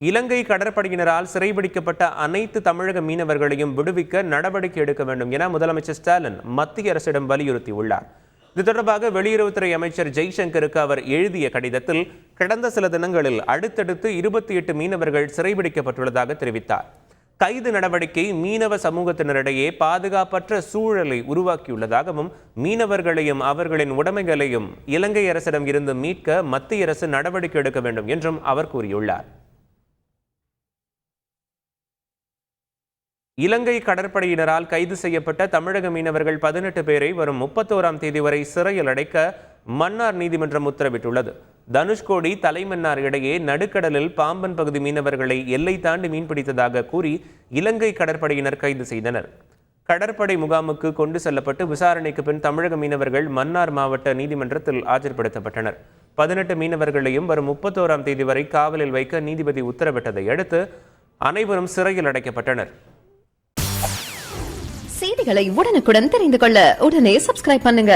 இலங்கை கடற்படையினரால் சிறைபிடிக்கப்பட்ட அனைத்து தமிழக மீனவர்களையும் விடுவிக்க நடவடிக்கை எடுக்க வேண்டும் என முதலமைச்சர் ஸ்டாலின் மத்திய அரசிடம் வலியுறுத்தியுள்ளார். இது தொடர்பாக வெளியுறவுத்துறை அமைச்சர் ஜெய்சங்கருக்கு அவர் எழுதிய கடிதத்தில் கடந்த சில தினங்களில் அடுத்தடுத்து 28 மீனவர்கள் சிறைபிடிக்கப்பட்டுள்ளதாக தெரிவித்தார். கைது நடவடிக்கை மீனவ சமூகத்தினரிடையே பாதுகாப்பற்ற சூழலை உருவாக்கியுள்ளதாகவும் மீனவர்களையும் அவர்களின் உடைமைகளையும் இலங்கை அரசிடம் இருந்து மீட்க மத்திய அரசு நடவடிக்கை எடுக்க வேண்டும் என்றும் அவர் கூறியுள்ளார். இலங்கை கடற்படையினரால் கைது செய்யப்பட்ட தமிழக மீனவர்கள் 18 பேரை வரும் 31ஆம் தேதி வரை சிறையில் அடைக்க மன்னார் நீதிமன்றம் உத்தரவிட்டுள்ளது. தனுஷ்கோடி தலைமன்னார் இடையே நடுக்கடலில் பாம்பன் பகுதி மீனவர்களை எல்லை தாண்டி மீன்பிடித்ததாக கூறி இலங்கை கடற்படையினர் கைது செய்தனர். கடற்படை முகாமுக்கு கொண்டு செல்லப்பட்டு விசாரணைக்கு பின் தமிழக மீனவர்கள் மன்னார் மாவட்ட நீதிமன்றத்தில் ஆஜர்படுத்தப்பட்டனர். 18 மீனவர்களையும் வரும் 31ஆம் தேதி வரை காவலில் வைக்க நீதிபதி உத்தரவிட்டதை அடுத்து அனைவரும் சிறையில் அடைக்கப்பட்டனர். செய்திகளை உடனுக்குடன் தெரிந்து கொள்ள உடனே சப்ஸ்கிரைப் பண்ணுங்க.